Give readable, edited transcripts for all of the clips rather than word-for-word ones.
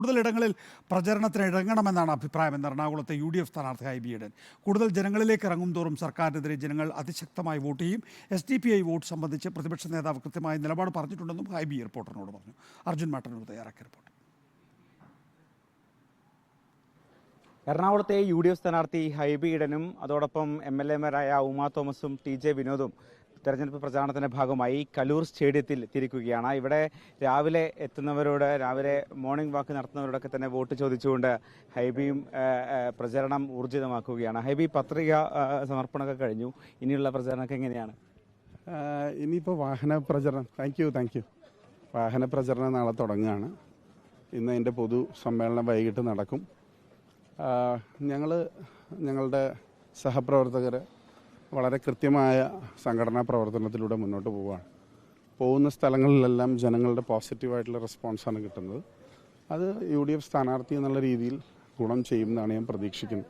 കൂടുതലിടങ്ങളിൽ പ്രചരണത്തിന് ഇറങ്ങണമെന്നാണ് അഭിപ്രായമെന്ന് എറണാകുളത്തെ UDF സ്ഥാനാർത്ഥി ഹൈബി ഈഡൻ. കൂടുതൽ ജനങ്ങളിലേക്ക് ഇറങ്ങും തോറും സർക്കാരിനെതിരെ ജനങ്ങൾ അതിശക്തമായി വോട്ട് ചെയ്യും. SDPI വോട്ട് സംബന്ധിച്ച് പ്രതിപക്ഷ നേതാവ് കൃത്യമായ നിലപാട് പറഞ്ഞിട്ടുണ്ടെന്നും ഹൈബി റിപ്പോർട്ടറിനോട് പറഞ്ഞു. അർജുൻ മാട്ടന്നൂർ തയ്യാറാക്കിയ റിപ്പോർട്ട്. എറണാകുളത്തെ UDF സ്ഥാനാർത്ഥി ഹൈബി ഈഡനും അതോടൊപ്പം MLA മാരായ ഉമാ തോമസും TJ വിനോദും തെരഞ്ഞെടുപ്പ് പ്രചാരണത്തിന്റെ ഭാഗമായി കലൂർ സ്റ്റേഡിയത്തിൽ തിരിക്കുകയാണ്. ഇവിടെ രാവിലെ എത്തുന്നവരോട്, രാവിലെ മോർണിംഗ് വാക്ക് നടത്തുന്നവരോടൊക്കെ തന്നെ വോട്ട് ചോദിച്ചുകൊണ്ട് ഹൈബിയും പ്രചരണം ഊർജിതമാക്കുകയാണ്. ഹൈബി, പത്രിക സമർപ്പണമൊക്കെ കഴിഞ്ഞു. ഇനിയുള്ള പ്രചരണമൊക്കെ എങ്ങനെയാണ്? ഇനിയിപ്പോൾ വാഹന പ്രചരണം താങ്ക് യു വാഹന പ്രചരണം നാളെ തുടങ്ങുകയാണ്. ഇന്ന് അതിൻ്റെ പൊതു സമ്മേളനം വൈകിട്ട് നടക്കും. ഞങ്ങളുടെ സഹപ്രവർത്തകർ വളരെ കൃത്യമായ സംഘടനാ പ്രവർത്തനത്തിലൂടെ മുന്നോട്ട് പോവുകയാണ്. പോകുന്ന സ്ഥലങ്ങളിലെല്ലാം ജനങ്ങളുടെ പോസിറ്റീവായിട്ടുള്ള റെസ്പോൺസാണ് കിട്ടുന്നത്. അത് UDF സ്ഥാനാർത്ഥി എന്നുള്ള രീതിയിൽ ഗുണം ചെയ്യുമെന്നാണ് ഞാൻ പ്രതീക്ഷിക്കുന്നത്.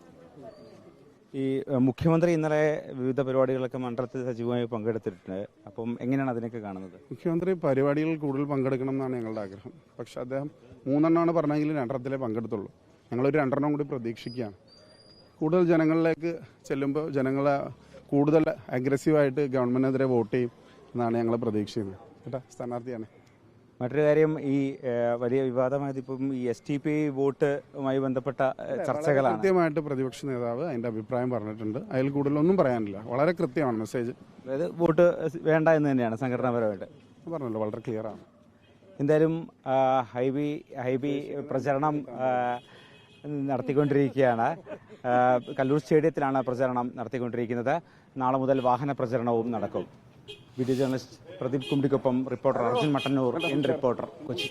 ഈ മുഖ്യമന്ത്രി ഇന്നലെ വിവിധ പരിപാടികളൊക്കെ മണ്ഡലത്തിൽ സജീവമായി പങ്കെടുത്തിട്ടുണ്ട്. അപ്പം എങ്ങനെയാണ് അതിനൊക്കെ കാണുന്നത്? മുഖ്യമന്ത്രി പരിപാടികളിൽ കൂടുതൽ പങ്കെടുക്കണം എന്നാണ് ഞങ്ങളുടെ ആഗ്രഹം. പക്ഷെ അദ്ദേഹം 3 എണ്ണമാണ് പറഞ്ഞെങ്കിലും 2 പങ്കെടുത്തുള്ളൂ. ഞങ്ങളൊരു 2 കൂടി പ്രതീക്ഷിക്കുകയാണ്. കൂടുതൽ ജനങ്ങളിലേക്ക് ചെല്ലുമ്പോൾ ജനങ്ങളെ കൂടുതൽ അഗ്രസീവായിട്ട് ഗവൺമെൻറ്റിനെതിരെ വോട്ട് ചെയ്യും എന്നാണ് ഞങ്ങൾ പ്രതീക്ഷിക്കുന്നത്. കേട്ടോ, സ്ഥാനാർത്ഥിയാണ്. മറ്റൊരു കാര്യം, ഈ വലിയ വിവാദമായത് ഇപ്പം ഈ SDPI വോട്ടുമായി ബന്ധപ്പെട്ട ചർച്ചകളാണ്. കൃത്യമായിട്ട് പ്രതിപക്ഷ നേതാവ് അതിൻ്റെ അഭിപ്രായം പറഞ്ഞിട്ടുണ്ട്. അതിൽ കൂടുതലൊന്നും പറയാനില്ല. വളരെ കൃത്യമാണ് മെസ്സേജ്. അതായത് വോട്ട് വേണ്ട എന്ന് തന്നെയാണ് സംഘടനാപരമായിട്ട് പറഞ്ഞല്ലോ, വളരെ ക്ലിയറാണ്. എന്തായാലും ഹൈബി പ്രചരണം നടത്തിക്കൊണ്ടിരിക്കുകയാണ്. കല്ലൂർ സ്റ്റേഡിയത്തിലാണ് പ്രചരണം നടത്തിക്കൊണ്ടിരിക്കുന്നത്. നാളെ മുതൽ വാഹന പ്രചരണവും നടക്കും. വീഡിയോ ജേർണലിസ്റ്റ് പ്രദീപ് കുംഡിക്കൊപ്പം റിപ്പോർട്ടർ അർജുൻ മട്ടന്നൂർ, റിപ്പോർട്ടർ, കൊച്ചി.